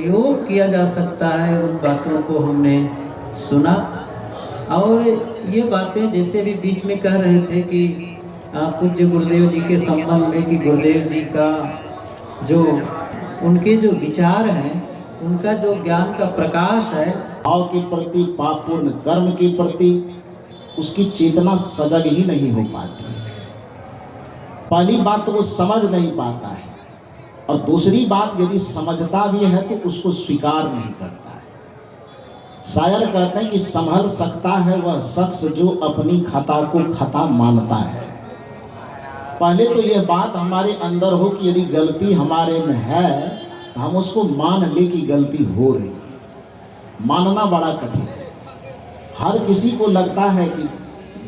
प्रयोग किया जा सकता है, उन बातों को हमने सुना। और ये बातें जैसे भी बीच में कह रहे थे कि पूज्य गुरुदेव जी के संबंध में कि गुरुदेव जी का जो उनके जो विचार हैं, उनका जो ज्ञान का प्रकाश है, भाव के प्रति, पापपूर्ण कर्म के प्रति उसकी चेतना सजग ही नहीं हो पाती। पहली बात तो वो समझ नहीं पाता है, और दूसरी बात यदि समझता भी है तो उसको स्वीकार नहीं करता है। शायर कहते हैं कि संभल सकता है वह शख्स जो अपनी खता को खता मानता है। पहले तो यह बात हमारे अंदर हो कि यदि गलती हमारे में है तो हम उसको मान ले कि गलती हो रही है। मानना बड़ा कठिन है। हर किसी को लगता है कि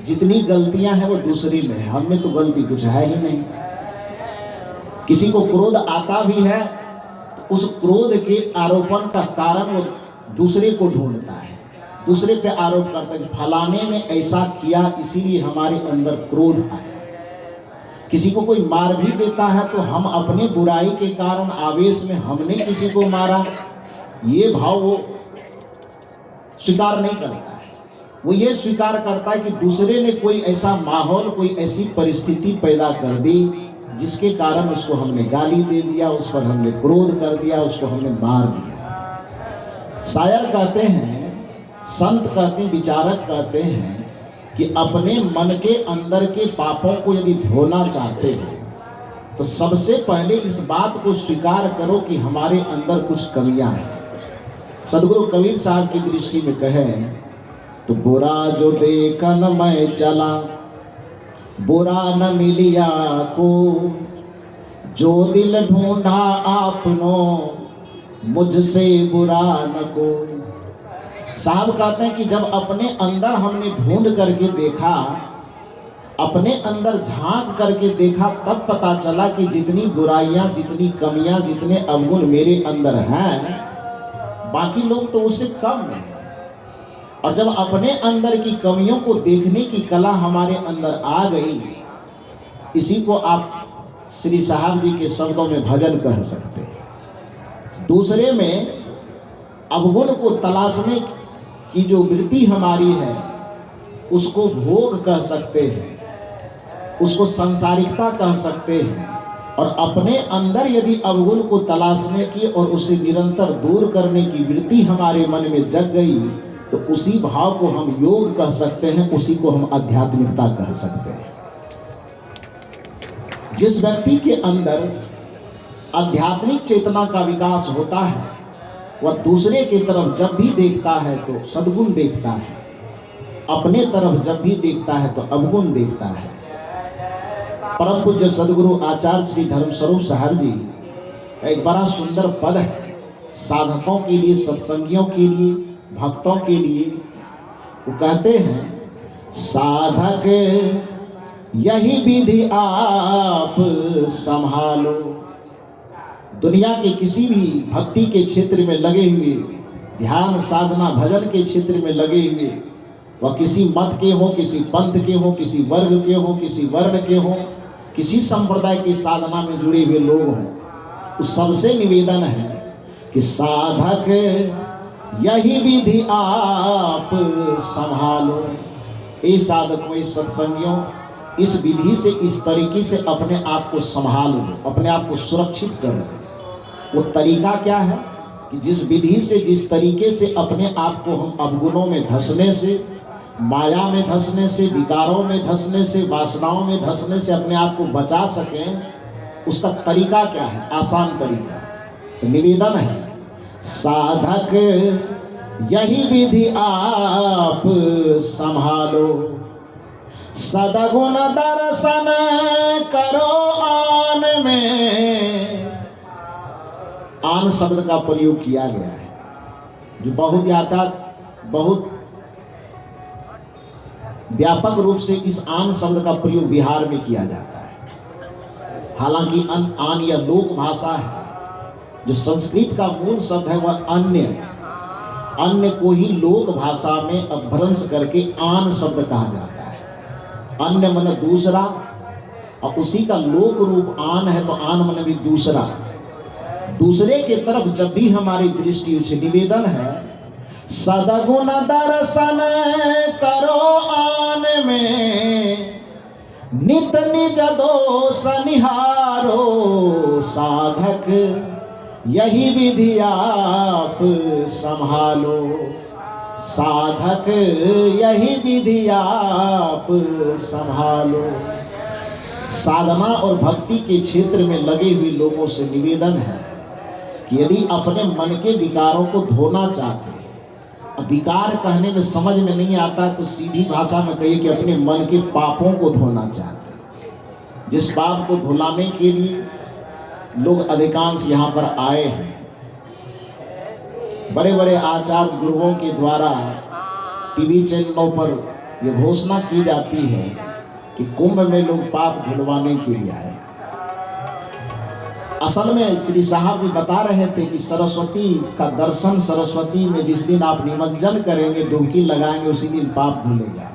जितनी गलतियां हैं वो दूसरी में है, हम में तो गलती कुछ है ही नहीं। किसी को क्रोध आता भी है तो उस क्रोध के आरोपण का कारण वो दूसरे को ढूंढता है, दूसरे पे आरोप करता है कि फलाने ने ऐसा किया इसीलिए हमारे अंदर क्रोध आया। किसी को कोई मार भी देता है तो हम अपने बुराई के कारण आवेश में हमने किसी को मारा, ये भाव वो स्वीकार नहीं करता है। वो ये स्वीकार करता है कि दूसरे ने कोई ऐसा माहौल, कोई ऐसी परिस्थिति पैदा कर दी जिसके कारण उसको हमने गाली दे दिया, उस पर हमने क्रोध कर दिया, उसको हमने मार दिया। शायर कहते हैं, संत कहते हैं, विचारक कहते हैं कि अपने मन के अंदर के पापों को यदि धोना चाहते हो तो सबसे पहले इस बात को स्वीकार करो कि हमारे अंदर कुछ कमियां हैं। सदगुरु कबीर साहब की दृष्टि में कहें तो बुरा जो देखन मैं चला, बुरा न मिलिया को, जो दिल ढूंढा आपनो, मुझसे बुरा न कोई। साहब कहते हैं कि जब अपने अंदर हमने ढूंढ करके देखा, अपने अंदर झांक करके देखा, तब पता चला कि जितनी बुराइयां, जितनी कमियां, जितने अवगुण मेरे अंदर हैं, बाकी लोग तो उससे कम हैं। और जब अपने अंदर की कमियों को देखने की कला हमारे अंदर आ गई, इसी को आप श्री साहब जी के शब्दों में भजन कह सकते हैं। दूसरे में अवगुण को तलाशने की जो वृत्ति हमारी है उसको भोग कह सकते हैं, उसको सांसारिकता कह सकते हैं। और अपने अंदर यदि अवगुण को तलाशने की और उसे निरंतर दूर करने की वृत्ति हमारे मन में जग गई तो उसी भाव को हम योग कह सकते हैं, उसी को हम आध्यात्मिकता कह सकते हैं। जिस व्यक्ति के अंदर आध्यात्मिक चेतना का विकास होता है वह दूसरे की तरफ जब भी देखता है तो सद्गुण देखता है, अपने तरफ जब भी देखता है तो अवगुण देखता है। परम पूज्य सदगुरु आचार्य श्री धर्मस्वरूप साहब जी का एक बड़ा सुंदर पद है साधकों के लिए, सत्संगियों के लिए, भक्तों के लिए। वो कहते हैं, साधक यही विधि आप संभालो। दुनिया के किसी भी भक्ति के क्षेत्र में लगे हुए, ध्यान साधना भजन के क्षेत्र में लगे हुए, वह किसी मत के हो, किसी पंथ के हो, किसी वर्ग के हो, किसी वर्ण के हो, किसी संप्रदाय की साधना में जुड़े हुए लोग हों, उस सबसे निवेदन है कि साधक यही विधि आप संभालो। ये साधकों, इस सत्संगियों, इस विधि से, इस तरीके से अपने आप को संभाल लो, अपने आप को सुरक्षित करो। वो तरीका क्या है कि जिस विधि से, जिस तरीके से अपने आप को हम अवगुणों में धंसने से, माया में धंसने से, विकारों में धंसने से, वासनाओं में धंसने से अपने आप को बचा सकें, उसका तरीका क्या है? आसान तरीका। तो निवेदन है, साधक यही विधि आप संभालो, सदगुण दर्शन करो आन में। आन शब्द का प्रयोग किया गया है जो बहुत व्यापक रूप से इस आन शब्द का प्रयोग बिहार में किया जाता है। हालांकि आन यह लोक भाषा है, जो संस्कृत का मूल शब्द है वह अन्य को ही लोक भाषा में अपभ्रंश करके आन शब्द कहा जाता है। अन्य मन दूसरा, और उसी का लोक रूप आन है, तो आन मन भी दूसरा। दूसरे के तरफ जब भी हमारी दृष्टि उसे निवेदन है, सदगुण दर्शन करो आन में, नित निज दोष निहारो, साधक यही विधि आप संभालो, साधक यही विधि आप संभालो। साधना और भक्ति के क्षेत्र में लगे हुए लोगों से निवेदन है कि यदि अपने मन के विकारों को धोना चाहते हैं, अब विकार कहने में समझ में नहीं आता तो सीधी भाषा में कहिए कि अपने मन के पापों को धोना चाहते हैं, जिस पाप को धुलाने के लिए लोग अधिकांश यहाँ पर आए हैं। बड़े बड़े आचार्य गुरुओं के द्वारा टीवी चैनलों पर यह घोषणा की जाती है कि कुंभ में लोग पाप धुलवाने के लिए आए। असल में श्री साहब जी बता रहे थे कि सरस्वती का दर्शन, सरस्वती में जिस दिन आप निमज्जन करेंगे, डुबकी लगाएंगे, उसी दिन पाप धुलेगा।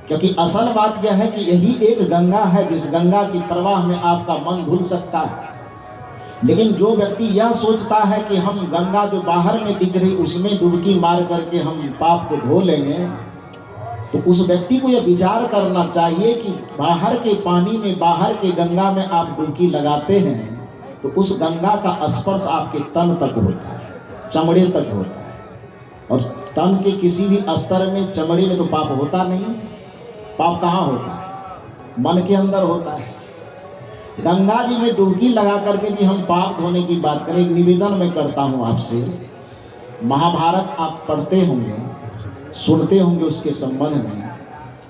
क्योंकि असल बात यह है कि यही एक गंगा है जिस गंगा की प्रवाह में आपका मन धुल सकता है। लेकिन जो व्यक्ति यह सोचता है कि हम गंगा जो बाहर में दिख रही उसमें डुबकी मार करके हम पाप को धो लेंगे, तो उस व्यक्ति को यह विचार करना चाहिए कि बाहर के पानी में, बाहर के गंगा में आप डुबकी लगाते हैं तो उस गंगा का स्पर्श आपके तन तक होता है, चमड़े तक होता है। और तन के किसी भी स्तर में, चमड़े में तो पाप होता नहीं। पाप कहाँ होता है? मन के अंदर होता है। गंगा जी में डुबकी लगा करके यदि हम पाप धोने की बात करें, एक निवेदन मैं करता हूँ आपसे। महाभारत आप पढ़ते होंगे, सुनते होंगे उसके संबंध में।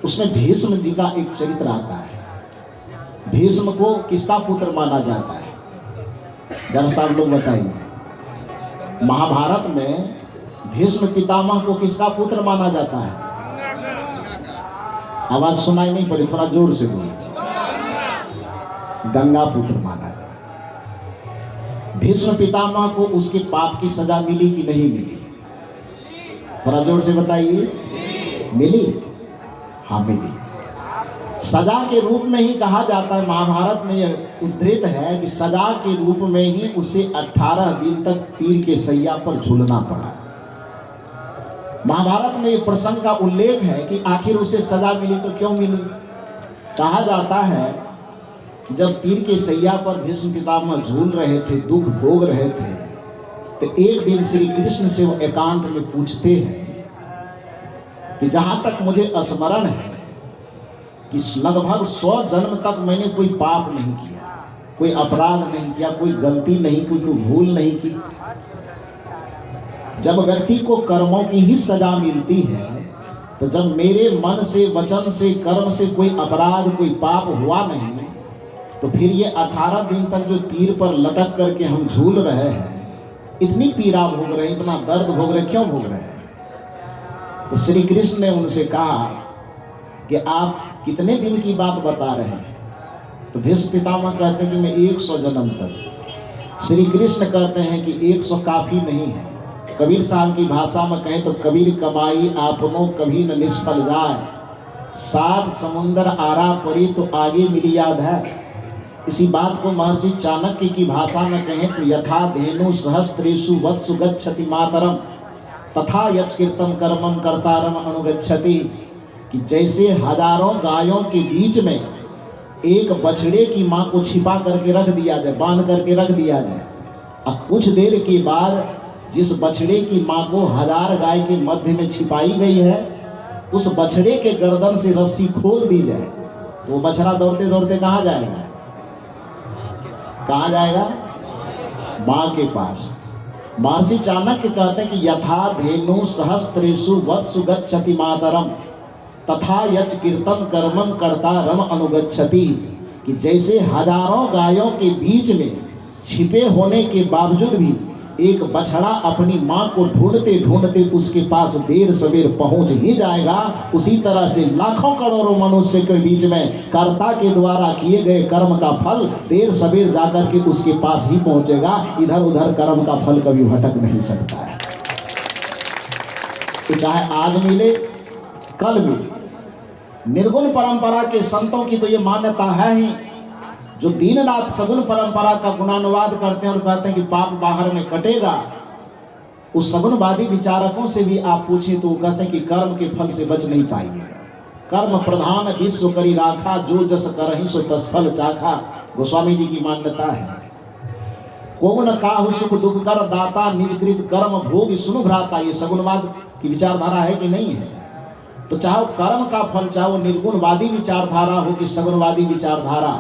उसमें भीष्म जी का एक चरित्र आता है। भीष्म को किसका पुत्र माना जाता है? जरा सब लोग बताइए। महाभारत में भीष्म पितामह को किसका पुत्र माना जाता है? आवाज सुनाई नहीं पड़ी, थोड़ा जोर से बोलिए। गंगा पुत्र माना गया। भीष्म पितामह को उसके पाप की सजा मिली कि नहीं मिली? थोड़ा जोर से बताइए। मिली? हाँ मिली। सजा के रूप में ही कहा जाता है, महाभारत में यह उद्धृत है कि सजा के रूप में ही उसे 18 दिन तक तीर के सैया पर झूलना पड़ा। महाभारत में यह प्रसंग का उल्लेख है कि आखिर उसे सजा मिली तो क्यों मिली। कहा जाता है कि जब तीर के सैया पर भीष्म पितामह झूल रहे थे, दुख भोग रहे थे, तो एक दिन श्री कृष्ण से वो एकांत में पूछते हैं कि जहाँ तक मुझे स्मरण है कि लगभग 100 जन्म तक मैंने कोई पाप नहीं किया, कोई अपराध नहीं किया, कोई गलती नहीं की, कोई भूल नहीं की। जब व्यक्ति को कर्मों की ही सजा मिलती है, तो जब मेरे मन से, वचन से, कर्म से कोई अपराध, कोई पाप हुआ नहीं, तो फिर ये 18 दिन तक जो तीर पर लटक करके हम झूल रहे हैं, इतनी पीड़ा भोग रहे हैं, इतना दर्द भोग रहे हैं, क्यों भोग रहे हैं? तो श्री कृष्ण ने उनसे कहा कि आप कितने दिन की बात बता रहे हैं? तो भीष्म पितामह कहते हैं कि मैं 100 जन्म तक। श्री कृष्ण कहते हैं कि 100 काफ़ी नहीं है। कबीर साहब की भाषा में कहें तो कबीर कमाई आपनों कभी न निष्फल जाए, 7 समुंदर आरा पड़ी तो आगे मिली याद है। इसी बात को महर्षि चाणक्य की भाषा में कहें तो यथा धेनु सहस्त्रेषु वत्सु गच्छति मातरम तथा यच्कृतं कर्मं कर्तारम अनुगच्छति, कि जैसे हजारों गायों के बीच में एक बछड़े की माँ को छिपा करके रख दिया जाए, बांध करके रख दिया जाए, अब कुछ देर के बाद जिस बछड़े की माँ को 1000 गाय के मध्य में छिपाई गई है, उस बछड़े के गर्दन से रस्सी खोल दी जाए, तो वो बछड़ा दौड़ते दौड़ते कहाँ जाएगा? कहाँ जाएगा? माँ के पास। महर्षि चाणक्य कहते हैं कि यथा धेनु सहस्त्रेषु वत्सु गच्छति मातरम तथा यच्कृतं कर्मं कर्तारम अनुगच्छति, कि जैसे हजारों गायों के बीच में छिपे होने के बावजूद भी एक बछड़ा अपनी माँ को ढूंढते ढूंढते उसके पास देर सवेर पहुंच ही जाएगा, उसी तरह से लाखों करोड़ों मनुष्य के बीच में कर्ता के द्वारा किए गए कर्म का फल देर सवेर जाकर के उसके पास ही पहुंचेगा। इधर उधर कर्म का फल कभी भटक नहीं सकता है। तो चाहे आज मिले, कल मिले। निर्गुण परंपरा के संतों की तो ये मान्यता है ही, जो दिन रात सगुन परंपरा का गुणानुवाद करते हैं और कहते हैं कि पाप बाहर में कटेगा, उस सगुनवादी विचारकों से भी आप पूछें तो वो कहते हैं कि कर्म के फल से बच नहीं पाइएगा। कर्म प्रधान विश्व करी राखा, जो जस करहि सो तस फल चाखा, गोस्वामी जी की मान्यता है। को न काहु सुख दुख कर दाता, निजकृत कर्म भोग सुनु भ्राता। ये सगुनवाद की विचारधारा है कि नहीं है? तो चाहे कर्म का फल, चाहे वो निर्गुणवादी विचारधारा हो कि सगुनवादी विचारधारा,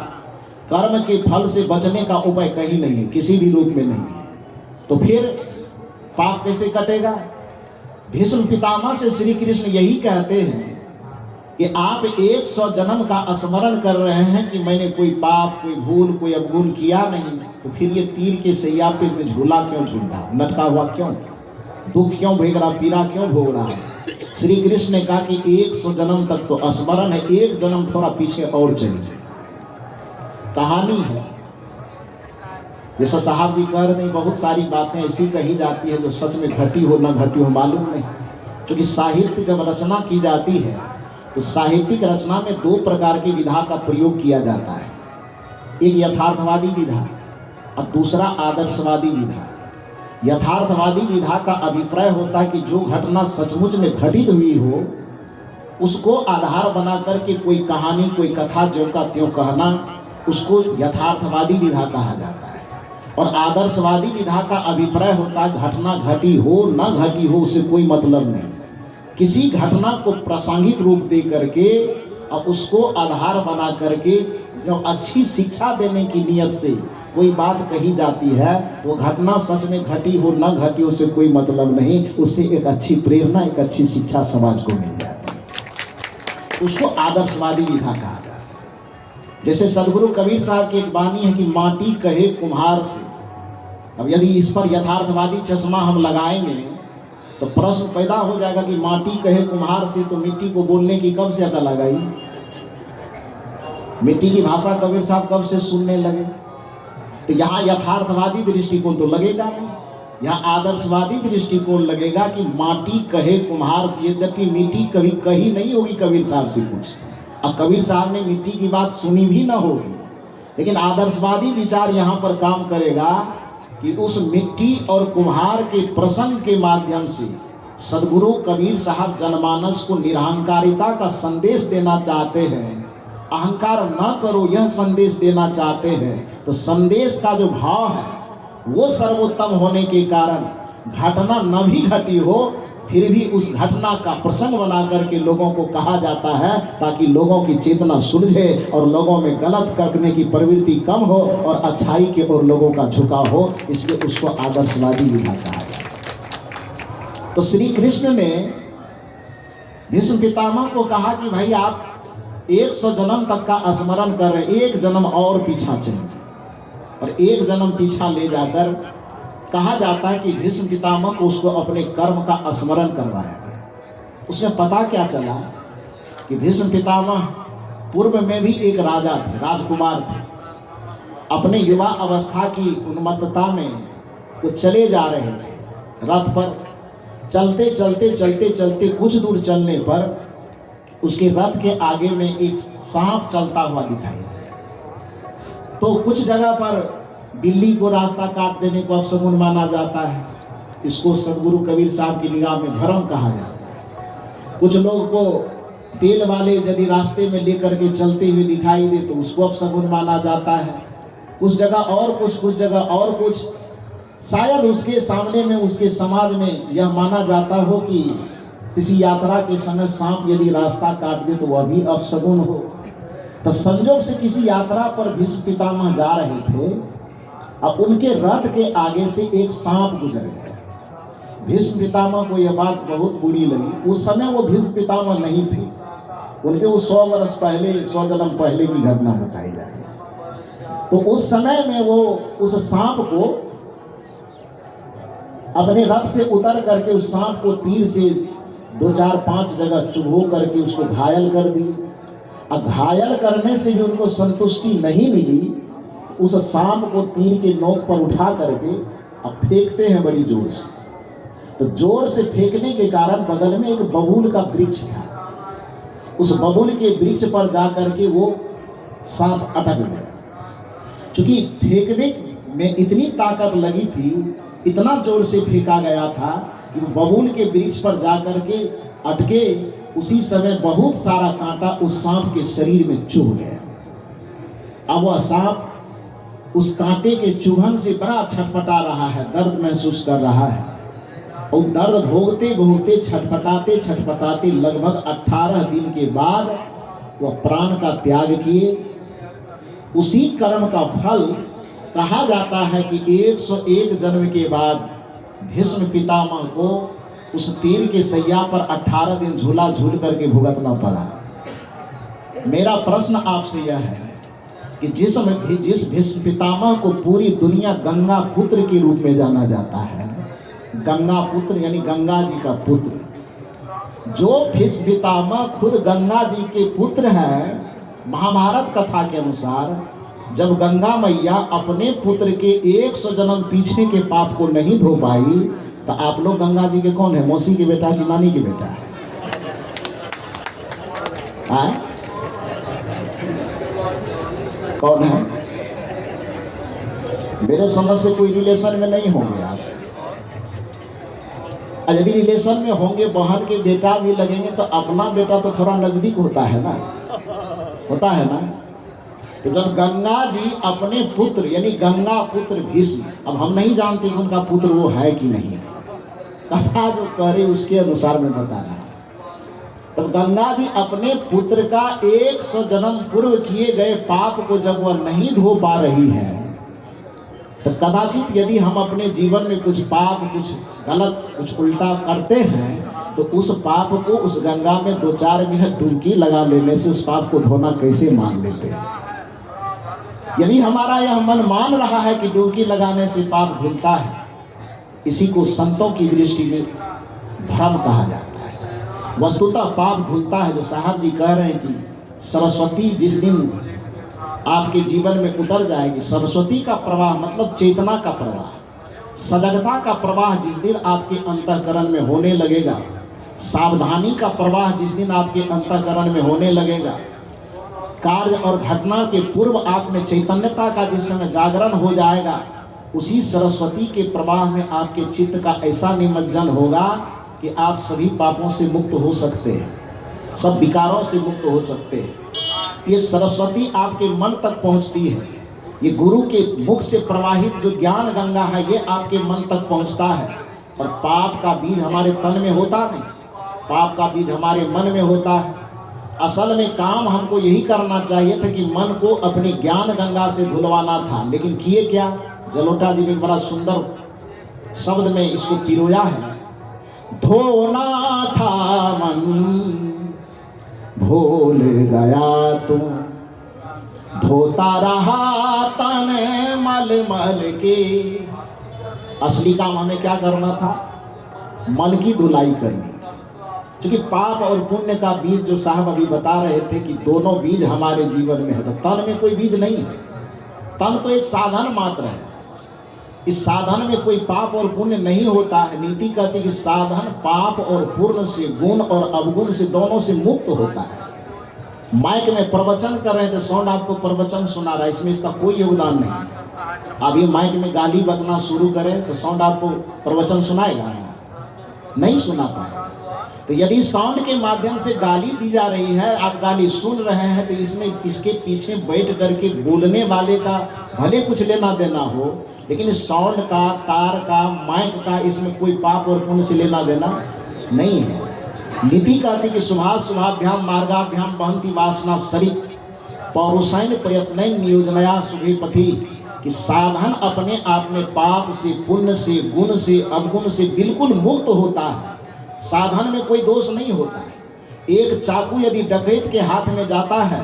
कर्म के फल से बचने का उपाय कहीं नहीं है, किसी भी रूप में नहीं है। तो फिर पाप कैसे कटेगा? भीष्म पितामह से श्री कृष्ण यही कहते हैं कि आप 100 जन्म का स्मरण कर रहे हैं कि मैंने कोई पाप, कोई भूल, कोई अवगुण किया नहीं, तो फिर ये तीर के सैया पे में झूला क्यों झूल रहा, लटका हुआ क्यों, दुख क्यों भेग रहा, पीड़ा क्यों भोग रहा? श्री कृष्ण ने कहा कि 100 जन्म तक तो स्मरण है, एक जन्म थोड़ा पीछे और चलिए। कहानी है, जैसा साहब जी कह रहे हैं, बहुत सारी बातें ऐसी कही जाती है जो सच में घटी हो न घटी हो मालूम नहीं। क्योंकि साहित्य जब रचना की जाती है तो साहित्यिक रचना में 2 प्रकार की विधा का प्रयोग किया जाता है। एक यथार्थवादी विधा और दूसरा आदर्शवादी विधा। यथार्थवादी विधा का अभिप्राय होता है कि जो घटना सचमुच में घटित हुई हो उसको आधार बना करके कोई कहानी, कोई कथा ज्यों का त्यों कहना, उसको यथार्थवादी विधा कहा जाता है। और आदर्शवादी विधा का अभिप्राय होता है घटना घटी हो न घटी हो उससे कोई मतलब नहीं, किसी घटना को प्रासंगिक रूप दे करके और उसको आधार बना करके जब अच्छी शिक्षा देने की नियत से कोई बात कही जाती है तो वो घटना सच में घटी हो न घटी हो उससे कोई मतलब नहीं, उससे एक अच्छी प्रेरणा, एक अच्छी शिक्षा समाज को मिल जाती है। उसको आदर्शवादी विधा कहा जाता है। जैसे सदगुरु कबीर साहब की एक वाणी है कि माटी कहे कुम्हार से। अब यदि इस पर यथार्थवादी चश्मा हम लगाएंगे तो प्रश्न पैदा हो जाएगा कि माटी कहे कुम्हार से, तो मिट्टी को बोलने की कब से अकल आ गई? मिट्टी की भाषा कबीर साहब कब से सुनने लगे? तो यहाँ यथार्थवादी दृष्टिकोण तो लगेगा नहीं, यहाँ आदर्शवादी दृष्टिकोण लगेगा कि माटी कहे कुम्हार से। यद्यपि मिट्टी कभी कही नहीं होगी कबीर साहब से कुछ, और कबीर साहब ने मिट्टी की बात सुनी भी ना होगी, लेकिन आदर्शवादी विचार यहाँ पर काम करेगा कि उस मिट्टी और कुम्हार के प्रसंग के माध्यम से सदगुरु कबीर साहब जनमानस को निरहंकारिता का संदेश देना चाहते हैं, अहंकार न करो यह संदेश देना चाहते हैं। तो संदेश का जो भाव है वो सर्वोत्तम होने के कारण घटना न भी घटी हो फिर भी उस घटना का प्रसंग बना करके लोगों को कहा जाता है ताकि लोगों की चेतना सुलझे और लोगों में गलत करने की प्रवृत्ति कम हो और अच्छाई के ओर लोगों का झुकाव हो, इसलिए उसको आदर्शवादी विधा कहा जाता है। तो श्री कृष्ण ने भीष्म पितामह को कहा कि भाई आप 100 जन्म तक का स्मरण कर रहे, एक जन्म और पीछा चलिए। और एक जन्म पीछा ले जाकर कहा जाता है कि भीष्म पितामह को उसको अपने कर्म का स्मरण करवाया गया। उसमें पता क्या चला कि भीष्म पितामह पूर्व में भी एक राजा थे, राजकुमार थे। अपने युवा अवस्था की उन्मत्तता में वो चले जा रहे थे रथ पर। चलते चलते चलते चलते कुछ दूर चलने पर उसके रथ के आगे में एक सांप चलता हुआ दिखाई दिया। तो कुछ जगह पर बिल्ली को रास्ता काट देने को अपशगुन माना जाता है, इसको सदगुरु कबीर साहब की निगाह में भ्रम कहा जाता है। कुछ लोग को तेल वाले यदि रास्ते में लेकर के चलते हुए दिखाई दे तो उसको अपशगुन माना जाता है। कुछ जगह और कुछ जगह और कुछ। शायद उसके सामने में उसके समाज में यह माना जाता हो कि किसी यात्रा के समय सांप यदि रास्ता काट दे तो वह भी अपशगुन हो। तो संजोग से किसी यात्रा पर भीष्म पितामह जा रहे थे और उनके रथ के आगे से एक सांप गुजर गया। भीष्म पितामह को यह बात बहुत बुरी लगी। उस समय वो भीष्म पितामह नहीं थे, उनके वो 100 वर्ष पहले, 100 जन्म पहले की घटना बताई जा रही है। तो उस समय में वो उस सांप को अपने रथ से उतर करके उस सांप को तीर से 2, 4, 5 जगह चुभो करके उसको घायल कर दिए। अब घायल करने से भी उनको संतुष्टि नहीं मिली, उस सांप को तीर के नोक पर उठा करके अब फेंकते हैं बड़ी जोर से। तो जोर से फेंकने के कारण बगल में एक बबूल का वृक्ष था, उस बबूल के वृक्ष पर जा करके वो सांप अटक गया। चूंकि फेंकने में इतनी ताकत लगी थी, इतना जोर से फेंका गया था कि वो बबूल के वृक्ष पर जाकर के अटके। उसी समय बहुत सारा कांटा उस सांप के शरीर में चुभ गया। अब वह सांप उस कांटे के चुभन से बड़ा छटपटा रहा है, दर्द महसूस कर रहा है। और दर्द भोगते भोगते छटपटाते छटपटाते लगभग 18 दिन के बाद वह प्राण का त्याग किए। उसी कर्म का फल कहा जाता है कि 101 जन्म के बाद भीष्म पितामह को उस तीर के सैया पर 18 दिन झूला झूल करके भुगतना पड़ा। मेरा प्रश्न आपसे यह है कि जिस भीष्म पितामह को पूरी दुनिया गंगा पुत्र के रूप में जाना जाता है, गंगा पुत्र यानी गंगा जी का पुत्र, जो भीष्म पितामह खुद गंगा जी के पुत्र है, महाभारत कथा के अनुसार जब गंगा मैया अपने पुत्र के 100 जन्म पीछे के पाप को नहीं धो पाई, तो आप लोग गंगा जी के कौन है? मौसी के बेटा कि नानी के बेटा है? कौन है? मेरे समझ से कोई रिलेशन में नहीं होंगे आप। यदि रिलेशन में होंगे, बहन के बेटा भी लगेंगे, तो अपना बेटा तो थोड़ा नजदीक होता है ना, होता है ना। तो जब गंगा जी अपने पुत्र यानी गंगा पुत्र भीष्म, अब हम नहीं जानते कि उनका पुत्र वो है कि नहीं, कथा जो करे उसके अनुसार में बता रहा। तब गंगा जी अपने पुत्र का 100 जन्म पूर्व किए गए पाप को जब वह नहीं धो पा रही है, तो कदाचित यदि हम अपने जीवन में कुछ पाप, कुछ गलत, कुछ उल्टा करते हैं, तो उस पाप को उस गंगा में 2-4 मिनट डुबकी लगा लेने से उस पाप को धोना कैसे मान लेते हैं। यदि हमारा यह मन मान रहा है कि डुबकी लगाने से पाप धुलता है, इसी को संतों की दृष्टि में भ्रम कहा जाता है। वस्तुतः पाप धुलता है। जो साहब जी कह रहे हैं कि सरस्वती जिस दिन आपके जीवन में उतर जाएगी, सरस्वती का प्रवाह मतलब चेतना का प्रवाह, सजगता का प्रवाह जिस दिन आपके अंतःकरण में होने लगेगा, सावधानी का प्रवाह जिस दिन आपके अंतःकरण में होने लगेगा, कार्य और घटना के पूर्व आप में चैतन्यता का जिस समय जागरण हो जाएगा, उसी सरस्वती के प्रवाह में आपके चित्त का ऐसा निमज्जन होगा कि आप सभी पापों से मुक्त हो सकते हैं, सब विकारों से मुक्त हो सकते हैं। ये सरस्वती आपके मन तक पहुंचती है। ये गुरु के मुख से प्रवाहित जो ज्ञान गंगा है, ये आपके मन तक पहुंचता है। और पाप का बीज हमारे तन में होता नहीं, पाप का बीज हमारे मन में होता है। असल में काम हमको यही करना चाहिए था कि मन को अपने ज्ञान गंगा से धुलवाना था, लेकिन किए क्या? जलोटा जी ने बड़ा सुंदर शब्द में इसको पिरोया है। धोना था मन भूल गया तुम, धोता रहा तन मल मल के। असली काम हमें क्या करना था? मन की धुलाई करनी थी। क्योंकि पाप और पुण्य का बीज जो साहब अभी बता रहे थे कि दोनों बीज हमारे जीवन में है, तो तन में कोई बीज नहीं है। तन तो एक साधन मात्र है। इस साधन में कोई पाप और पुण्य नहीं होता है। नीति कहती है कि साधन पाप और पुण्य से, गुण और अवगुण से, दोनों से मुक्त होता है। माइक में प्रवचन कर रहे थे, साउंड आपको प्रवचन सुना रहा है, इसमें इसका कोई योगदान नहीं। अभी माइक में गाली बकना शुरू करें तो साउंड आपको प्रवचन सुनाएगा? नहीं सुना पाएगा। तो यदि साउंड के माध्यम से गाली दी जा रही है, आप गाली सुन रहे हैं, तो इसमें इसके पीछे बैठ करके बोलने वाले का भले कुछ लेना देना हो, लेकिन साउंड का, तार का, माइक का, इसमें कोई पाप और पुण्य से लेना देना नहीं है। नीति कहती कि शुभाभ्याम मार्गाभ्याम बहंती वासना सरित पौरुषैन प्रयत्न नियोजनया शुभे पथि, कि साधन अपने आप में पाप से, पुण्य से, गुण से, अवगुण से बिल्कुल मुक्त होता है। साधन में कोई दोष नहीं होता है। एक चाकू यदि डकैत के हाथ में जाता है,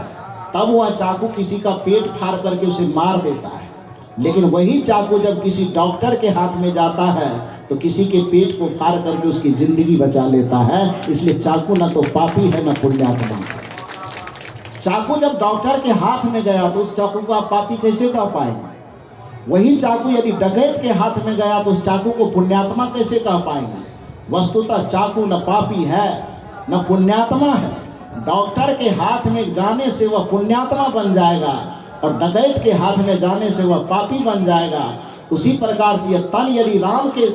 तब वह चाकू किसी का पेट फाड़ करके उसे मार देता है, लेकिन वही चाकू जब किसी डॉक्टर के हाथ में जाता है तो किसी के पेट को फाड़ करके उसकी जिंदगी बचा लेता है। इसलिए चाकू न तो पापी है न पुण्यात्मा। चाकू जब डॉक्टर के हाथ में गया तो उस चाकू को आप पापी कैसे कह पाएंगे? वही चाकू यदि डकैत के हाथ में गया तो उस चाकू को पुण्यात्मा कैसे कह पाएंगे? वस्तुतः चाकू न पापी है न पुण्यात्मा है। डॉक्टर के हाथ में जाने से वह पुण्यात्मा बन जाएगा, और डकैत के हाथ में जाने से वह पापी बन जाएगा, उसी प्रकार से यह तन यदि राम के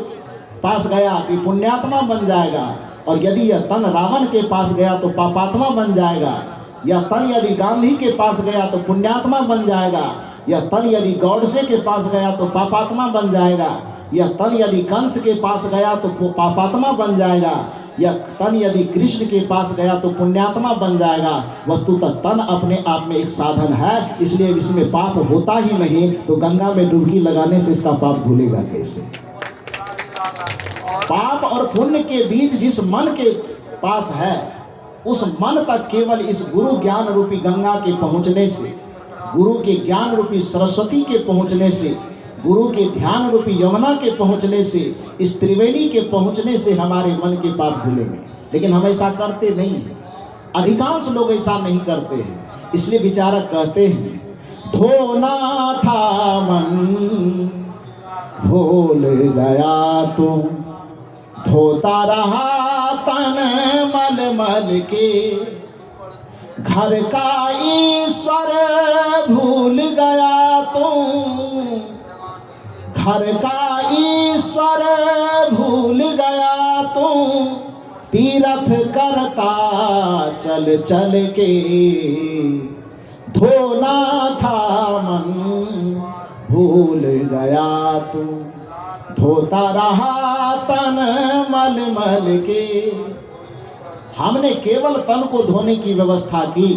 पास गया तो पुण्यात्मा बन जाएगा, और यदि यह तन रावण के पास गया तो पापात्मा बन जाएगा। यह तन यदि गांधी के पास गया तो पुण्यात्मा बन जाएगा, यह तन यदि गौडसे के पास गया तो पापात्मा बन जाएगा, यह तन यदि कंस के पास गया तो पापात्मा बन जाएगा, यह तन यदि कृष्ण के पास गया तो पुण्यात्मा बन जाएगा। वस्तुतः तन अपने आप में एक साधन है, इसलिए इसमें पाप होता ही नहीं, तो गंगा में डुबकी लगाने से इसका पाप धुलेगा कैसे? पाप और पुण्य के बीज जिस मन के पास है, उस मन तक केवल इस गुरु ज्ञान रूपी गंगा के पहुंचने से, गुरु के ज्ञान रूपी सरस्वती के पहुंचने से, गुरु के ध्यान रूपी यमुना के पहुंचने से, इस त्रिवेणी के पहुंचने से हमारे मन के पाप धुलेंगे। लेकिन हम ऐसा करते नहीं हैं, अधिकांश लोग ऐसा नहीं करते हैं। इसलिए विचारक कहते हैं, धोना था मन भूल गया तुम, धोता रहा तन मल मल के, घर का ईश्वर भूल गया तुम, घर का ईश्वर भूल गया तुम, तीर्थ करता चल चल के, धोना था मन भूल गया तुम, धोता रहा तन मल मल के। हमने केवल तन को धोने की व्यवस्था की,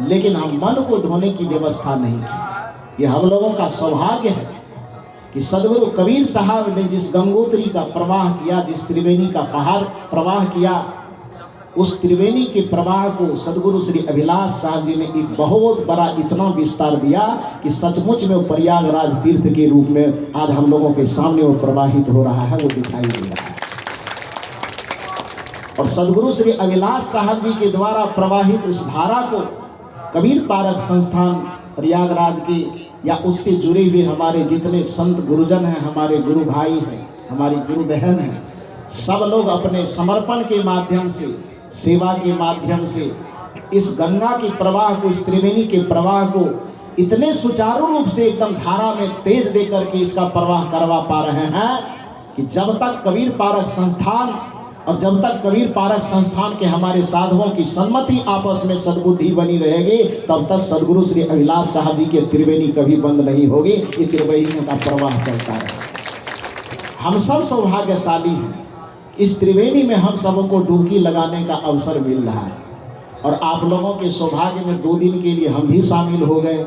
लेकिन हम मन को धोने की व्यवस्था नहीं की। ये हम लोगों का सौभाग्य है कि सदगुरु कबीर साहब ने जिस गंगोत्री का प्रवाह किया, जिस त्रिवेणी का पहाड़ प्रवाह किया, उस त्रिवेणी के प्रवाह को सदगुरु श्री अभिलाष साहब जी ने एक बहुत बड़ा इतना विस्तार दिया कि सचमुच में वो प्रयागराज तीर्थ के रूप में आज हम लोगों के सामने वो प्रवाहित हो रहा है, वो दिखाई दे रहा है। और सदगुरु श्री अभिलाष साहब जी के द्वारा प्रवाहित उस धारा को कबीर पारक संस्थान प्रयागराज के या उससे जुड़े हुए हमारे जितने संत गुरुजन हैं, हमारे गुरु भाई हैं, हमारी गुरु बहन हैं, सब लोग अपने समर्पण के माध्यम से, सेवा के माध्यम से इस गंगा के प्रवाह को, इस त्रिवेणी के प्रवाह को इतने सुचारू रूप से एकदम धारा में तेज दे करके इसका प्रवाह करवा पा रहे हैं कि जब तक कबीर पारक संस्थान और जब तक कबीर पारक संस्थान के हमारे साधुओं की सम्मति आपस में सद्बुद्धि बनी रहेगी, तब तक सदगुरु श्री अभिलाष साहब जी के त्रिवेणी कभी बंद नहीं होगी। ये त्रिवेणी का प्रवाह चलता रहे। हम सब सौभाग्यशाली हैं, इस त्रिवेणी में हम सबको डुबकी लगाने का अवसर मिल रहा है। और आप लोगों के सौभाग्य में 2 दिन के लिए हम भी शामिल हो गए।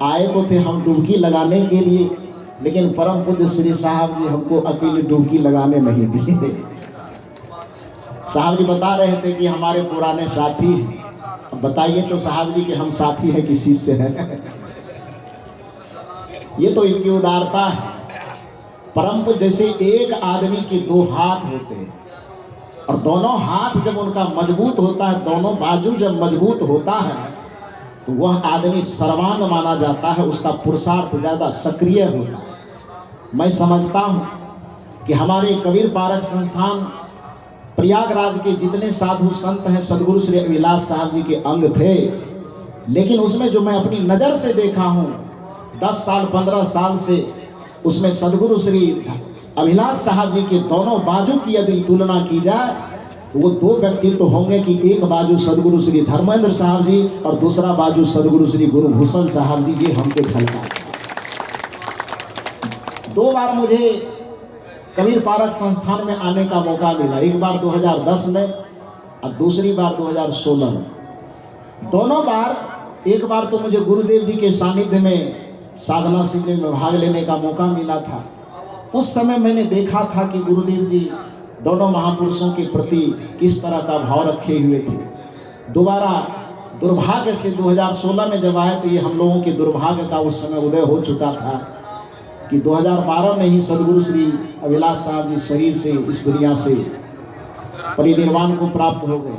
आए तो थे हम डुबकी लगाने के लिए, लेकिन परम पूज्य श्री साहब जी हमको अकेले डुबकी लगाने नहीं दिए। साहब जी बता रहे थे कि हमारे पुराने साथी हैं। अब बताइए तो साहब जी कि हम साथी हैं कि शिष्य हैं? ये तो इनकी उदारता है। परम पूज्य जैसे एक आदमी के 2 हाथ होते हैं और दोनों हाथ जब उनका मजबूत होता है, दोनों बाजू जब मजबूत होता है, तो वह आदमी सर्वांग माना जाता है, उसका पुरुषार्थ ज़्यादा सक्रिय होता है। मैं समझता हूँ कि हमारे कबीर पारक संस्थान प्रयागराज के जितने साधु संत हैं, सदगुरु श्री अभिलाष साहब जी के अंग थे, लेकिन उसमें जो मैं अपनी नज़र से देखा हूँ 10 साल 15 साल से, उसमें सदगुरु श्री अभिलाष साहब जी के दोनों बाजू की यदि तुलना की जाए तो वो 2 व्यक्तित्व तो होंगे कि एक बाजू सदगुरु श्री धर्मेंद्र साहब जी और दूसरा बाजू सदगुरु श्री गुरुभूषण साहब जी। ये हमको झलका। 2 बार मुझे कबीर पारक संस्थान में आने का मौका मिला, एक बार 2010 में और दूसरी बार 2016 में। दोनों बार, एक बार तो मुझे गुरुदेव जी के सानिध्य में साधना शिविर में भाग लेने का मौका मिला था। उस समय मैंने देखा था कि गुरुदेव जी दोनों महापुरुषों के प्रति किस तरह का भाव रखे हुए थे। दोबारा दुर्भाग्य से 2016 में जब आए तो ये हम लोगों के दुर्भाग्य का उस समय उदय हो चुका था कि 2012 में ही सदगुरु श्री अभिलाष साहब जी शरीर से, इस दुनिया से परिनिर्वाण को प्राप्त हो गए,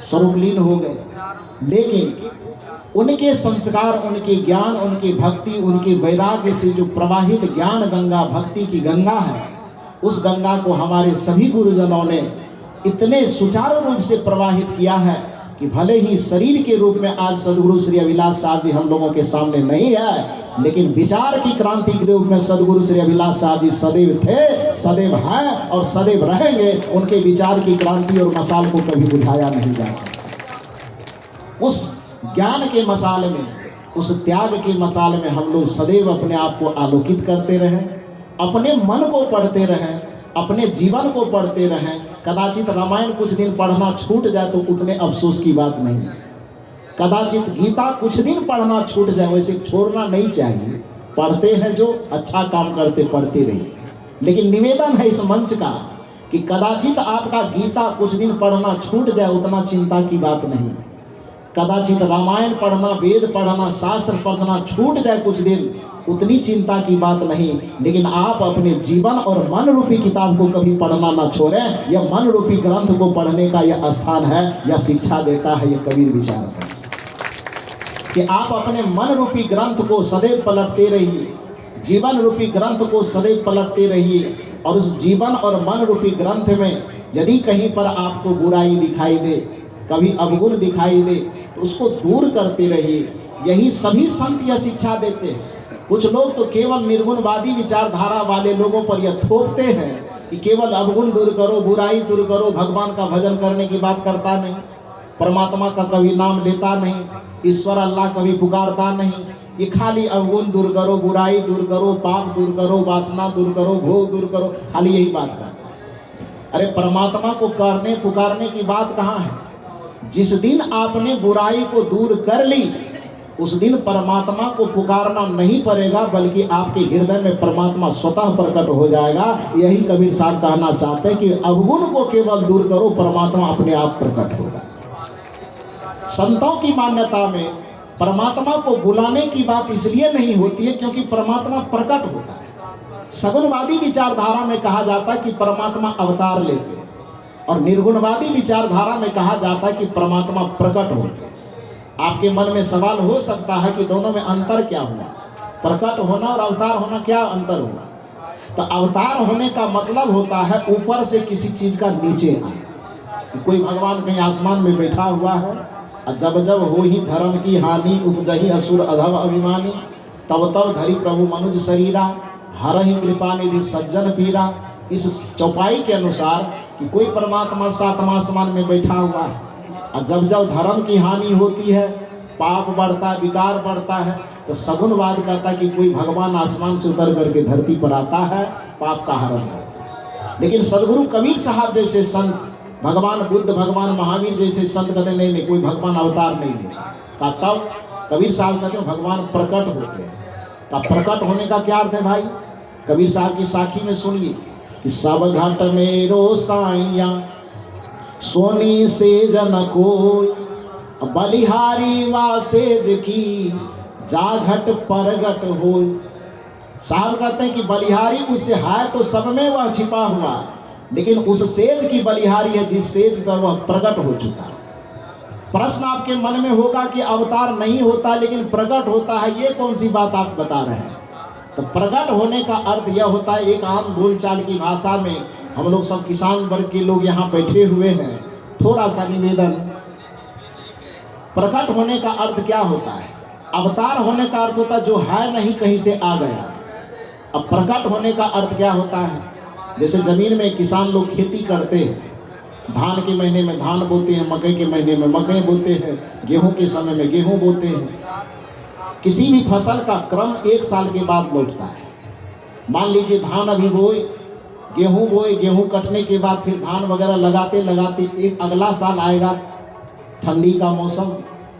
स्वरूपलीन हो गए। लेकिन उनके संस्कार, उनके ज्ञान, उनकी भक्ति, उनके वैराग्य से जो प्रवाहित ज्ञान गंगा, भक्ति की गंगा है, उस गंगा को हमारे सभी गुरुजनों ने इतने सुचारू रूप से प्रवाहित किया है कि भले ही शरीर के रूप में आज सदगुरु श्री अभिलाष साहब जी हम लोगों के सामने नहीं है, लेकिन विचार की क्रांति के रूप में सदगुरु श्री अभिलाष साहब जी सदैव थे, सदैव हैं और सदैव रहेंगे। उनके विचार की क्रांति और मसाल को कभी बुझाया नहीं जा सकता। उस ज्ञान के मसाल में, उस त्याग के मसाल में हम लोग सदैव अपने आप को आलोकित करते रहें, अपने मन को पढ़ते रहें, अपने जीवन को पढ़ते रहें। कदाचित रामायण कुछ दिन पढ़ना छूट जाए तो उतने अफसोस की बात नहीं है। कदाचित गीता कुछ दिन पढ़ना छूट जाए, वैसे छोड़ना नहीं चाहिए। पढ़ते हैं जो अच्छा काम करते पढ़ते रहिए, लेकिन निवेदन है इस मंच का कि कदाचित आपका गीता कुछ दिन पढ़ना छूट जाए, उतना चिंता की बात नहीं। कदाचित रामायण पढ़ना, वेद पढ़ना, शास्त्र पढ़ना छूट जाए कुछ दिन, उतनी चिंता की बात नहीं। लेकिन आप अपने जीवन और मन रूपी किताब को कभी पढ़ना ना छोड़ें। यह मन रूपी ग्रंथ को पढ़ने का यह स्थान है, यह शिक्षा देता है यह कबीर विचार मंच, कि आप अपने मन रूपी ग्रंथ को सदैव पलटते रहिए, जीवन रूपी ग्रंथ को सदैव पलटते रहिए। और उस जीवन और मन रूपी ग्रंथ में यदि कहीं पर आपको बुराई दिखाई दे, कभी अवगुण दिखाई दे, तो उसको दूर करते रहिए। यही सभी संत यह शिक्षा देते हैं। कुछ लोग तो केवल निर्गुणवादी विचारधारा वाले लोगों पर यह थोपते हैं कि केवल अवगुण दूर करो, बुराई दूर करो, भगवान का भजन करने की बात करता नहीं, परमात्मा का कभी नाम लेता नहीं, ईश्वर अल्लाह कभी पुकारता नहीं। ये खाली अवगुण दूर करो, बुराई दूर करो, पाप दूर करो, वासना दूर करो, भोग दूर करो, खाली यही बात करता है। अरे परमात्मा को करने पुकारने की बात कहाँ है? जिस दिन आपने बुराई को दूर कर ली, उस दिन परमात्मा को पुकारना नहीं पड़ेगा, बल्कि आपके हृदय में परमात्मा स्वतः प्रकट हो जाएगा। यही कबीर साहब कहना चाहते हैं कि अवगुण को केवल दूर करो, परमात्मा अपने आप प्रकट होगा। संतों की मान्यता में परमात्मा को बुलाने की बात इसलिए नहीं होती है क्योंकि परमात्मा प्रकट होता है। सगुणवादी विचारधारा में कहा जाता है कि परमात्मा अवतार लेते हैं, और निर्गुणवादी विचारधारा में कहा जाता है कि परमात्मा प्रकट होते हैं। आपके मन में सवाल हो सकता है कि दोनों में अंतर क्या हुआ? प्रकट होना और अवतार होना क्या अंतर हुआ? तो अवतार होने का मतलब होता है ऊपर से किसी चीज का नीचे आना। कोई भगवान कहीं आसमान में बैठा हुआ है, और जब जब हो ही धर्म की हानि, उपजही असुर अधम अभिमानी, तब तब धरी प्रभु मनुज शरीरा, हर ही कृपा निधि सज्जन पीरा। इस चौपाई के अनुसार कि कोई परमात्मा सातवां आसमान में बैठा हुआ है, और जब जब धर्म की हानि होती है, पाप बढ़ता है, विकार बढ़ता है, तो सगुणवाद कहता है कि कोई भगवान आसमान से उतर करके धरती पर आता है, पाप का हरण करता है। लेकिन सदगुरु कबीर साहब जैसे संत, भगवान बुद्ध, भगवान महावीर जैसे संत कहते नहीं, कोई भगवान अवतार नहीं लेता। का तब कबीर साहब कहते हैं भगवान प्रकट होते हैं। का प्रकट होने का क्या अर्थ है भाई? कबीर साहब की साखी में सुनिए कि सब घाट मेरो साइया सोनी से जन कोई, बलिहारी वासेज की जा घट परगट हो। साहब कहते हैं कि बलिहारी उससे है तो सब में वह छिपा हुआ है, लेकिन उस सेज की बलिहारी है जिस सेज पर वह प्रकट हो चुका है। प्रश्न आपके मन में होगा कि अवतार नहीं होता लेकिन प्रकट होता है, ये कौन सी बात आप बता रहे हैं? तो प्रकट होने का अर्थ यह होता है, एक आम बोलचाल की भाषा में, हम लोग सब किसान वर्ग के लोग यहाँ बैठे हुए हैं, थोड़ा सा निवेदन, प्रकट होने का अर्थ क्या होता है? अवतार होने का अर्थ होता है जो है नहीं कहीं से आ गया। अब प्रकट होने का अर्थ क्या होता है? जैसे जमीन में किसान लोग खेती करते हैं, धान के महीने में धान बोते हैं, मकई के महीने में मकई बोते हैं, गेहूं के समय में गेहूं बोते हैं। किसी भी फसल का क्रम एक साल के बाद लौटता है। मान लीजिए धान अभी बोए, गेहूं कटने के बाद फिर धान वगैरह लगाते लगाते एक अगला साल आएगा, ठंडी का मौसम,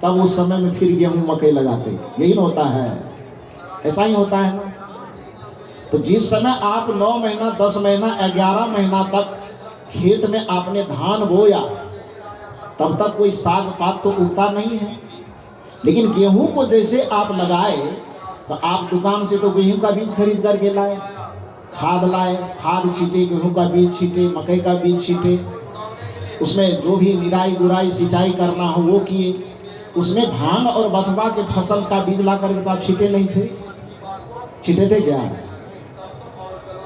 तब उस समय में फिर गेहूं मकई लगाते। यही ना होता है? ऐसा ही होता है ना? तो जिस समय आप 9 महीना, 10 महीना, 11 महीना तक खेत में आपने धान बोया, तब तक कोई साग पात तो उगता नहीं है। लेकिन गेहूं को जैसे आप लगाए, तो आप दुकान से तो गेहूं का बीज खरीद करके लाए, खाद लाए, खाद छीटे, गेहूं का बीज छीटे, मकई का बीज छीटे, उसमें जो भी निराई गुराई सिंचाई करना हो वो किए। उसमें भांग और बथुआ के फसल का बीज ला करके तो आप छीटे नहीं थे? छीटे थे क्या?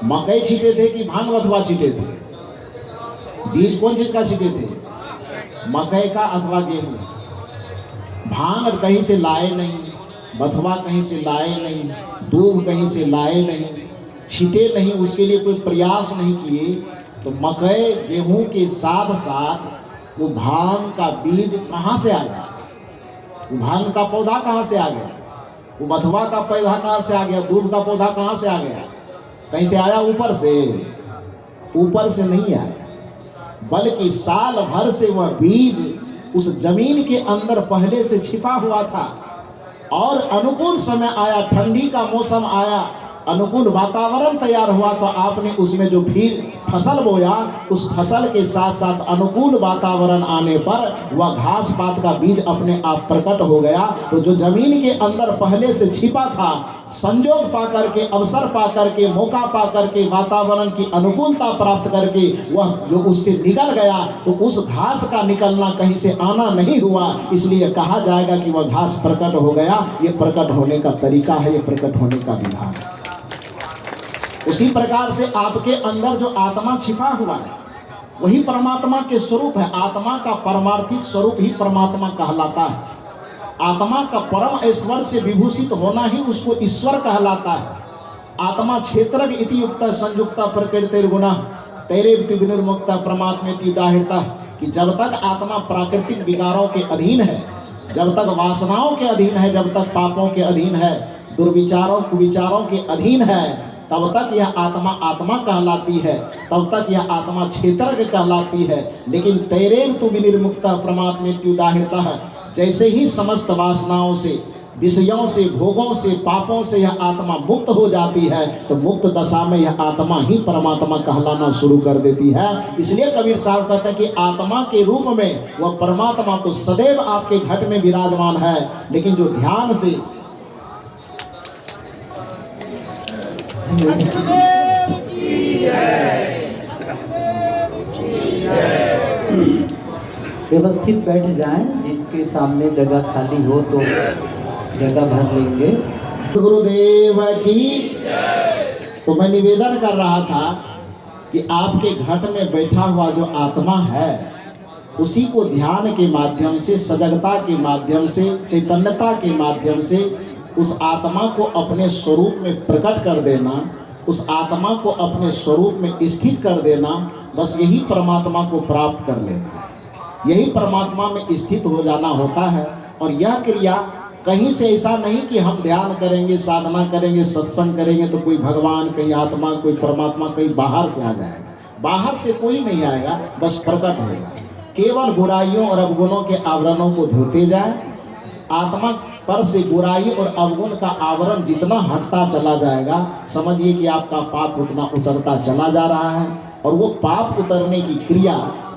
मकई छीटे थे कि भांग बथुआ छीटे थे? बीज कौन चीज का छीटे थे? मकई का अथवा गेहूं। भांग कहीं से लाए नहीं, बथवा कहीं से लाए नहीं, दूब कहीं से लाए नहीं, छीटे नहीं, उसके लिए कोई प्रयास नहीं किए, तो मकई गेहूं के साथ साथ वो भांग का बीज कहाँ से आ गया? वो भांग का पौधा कहाँ से आ गया? वो बथवा का पौधा कहाँ से आ गया? दूब का पौधा कहाँ से आ गया? कहीं से आया? ऊपर से? ऊपर से नहीं आया, बल्कि साल भर से वह बीज उस जमीन के अंदर पहले से छिपा हुआ था। और अनुकूल समय आया, ठंडी का मौसम आया, अनुकूल वातावरण तैयार हुआ, तो आपने उसमें जो फिर फसल बोया, उस फसल के साथ साथ अनुकूल वातावरण आने पर वह घास पात का बीज अपने आप प्रकट हो गया। तो जो जमीन के अंदर पहले से छिपा था, संजोग पा करके, अवसर पा करके, मौका पा करके, वातावरण की अनुकूलता प्राप्त करके वह जो उससे निकल गया, तो उस घास का निकलना कहीं से आना नहीं हुआ, इसलिए कहा जाएगा कि वह घास प्रकट हो गया। ये प्रकट होने का तरीका है, ये प्रकट होने का विधान है। उसी प्रकार से आपके अंदर जो आत्मा छिपा हुआ है वही परमात्मा के स्वरूप है। आत्मा का परमार्थिक स्वरूप ही परमात्मा कहलाता है। आत्मा का परम ऐश्वर्य से विभूषित होना ही उसको ईश्वर कहलाता है। आत्मा क्षेत्रज्ञ इति युक्त संयुक्त प्रकृतिर्गुण तेरे विनिर्मुक्त परमात्मेति दाहिरता, कि जब तक आत्मा प्राकृतिक विकारों के अधीन है, जब तक वासनाओं के अधीन है, जब तक पापों के अधीन है, दुर्विचारों कुविचारों के अधीन है, तब तक यह आत्मा आत्मा कहलाती है, तब तक यह आत्मा क्षेत्रज्ञ कहलाती है। लेकिन तेरे तु विनिर्मुक्त परमात्मेत्युदाहृता है, जैसे ही समस्त वासनाओं से, विषयों से, भोगों से, पापों से यह आत्मा मुक्त हो जाती है, तो मुक्त दशा में यह आत्मा ही परमात्मा कहलाना शुरू कर देती है। इसलिए कबीर साहब कहते हैं कि आत्मा के रूप में वह परमात्मा तो सदैव आपके घट में विराजमान है, लेकिन जो ध्यान से व्यवस्थित बैठ जाएं, जिसके सामने जगह खाली हो तो जगह भर लेंगे। गुरुदेव की। तो मैं निवेदन कर रहा था कि आपके घट में बैठा हुआ जो आत्मा है, उसी को ध्यान के माध्यम से, सजगता के माध्यम से, चैतन्यता के माध्यम से उस आत्मा को अपने स्वरूप में प्रकट कर देना, उस आत्मा को अपने स्वरूप में स्थित कर देना, बस यही परमात्मा को प्राप्त कर लेना है। यही परमात्मा में स्थित हो जाना होता है। और यह क्रिया कहीं से ऐसा नहीं कि हम ध्यान करेंगे, साधना करेंगे, सत्संग करेंगे तो कोई भगवान, कहीं आत्मा, कोई परमात्मा कहीं बाहर से आ जाएगा। बाहर से कोई नहीं आएगा, बस प्रकट होगा। केवल बुराइयों और अवगुणों के आवरणों को धोते जाए, आत्मा पर से बुराई और अवगुण का आवरण जितना हटता चला जाएगा, समझिए कि आपका पाप उतना उतरता चला जा रहा है। और वो पाप उतरने की क्रिया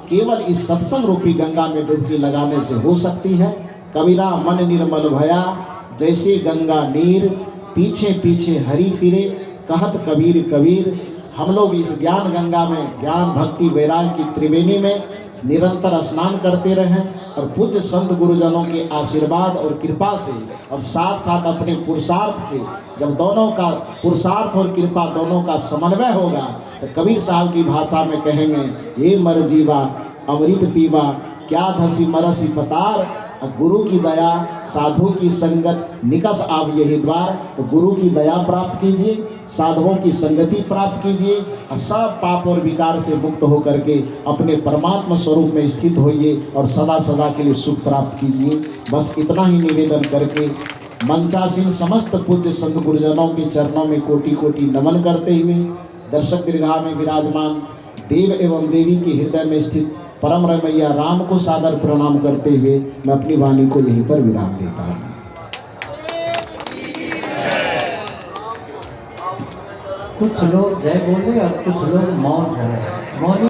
केवल इस सत्संग रूपी गंगा में डुबकी लगाने से हो सकती है। कबीरा मन निर्मल भया, जैसे गंगा नीर, पीछे पीछे हरि फिरे, कहत कबीर कबीर। हम लोग इस ज्ञान गंगा में, ज्ञान भक्ति वैराग की त्रिवेणी में निरंतर स्नान करते रहें, और पूज्य संत गुरुजनों के आशीर्वाद और कृपा से, और साथ साथ अपने पुरुषार्थ से, जब दोनों का पुरुषार्थ और कृपा दोनों का समन्वय होगा, तो कबीर साहब की भाषा में कहेंगे, ये मर जीवा अमृत पीवा, क्या धसी मरसी पतार। गुरु की दया, साधु की संगत, निकस आप यही द्वार। तो गुरु की दया प्राप्त कीजिए, साधुओं की संगति प्राप्त कीजिए, और सब पाप और विकार से मुक्त होकर के अपने परमात्मा स्वरूप में स्थित होइए, और सदा सदा के लिए सुख प्राप्त कीजिए। बस इतना ही निवेदन करके मंचासीन समस्त पूज्य संत गुरुजनों के चरणों में कोटि कोटि नमन करते हुए, दर्शक दीर्घा में विराजमान देव एवं देवी के हृदय में स्थित परम रमैया राम को सादर प्रणाम करते हुए मैं अपनी वाणी को यहीं पर विराम देता हूँ। कुछ लोग जय बोले और कुछ लोग मौन रहे। मौन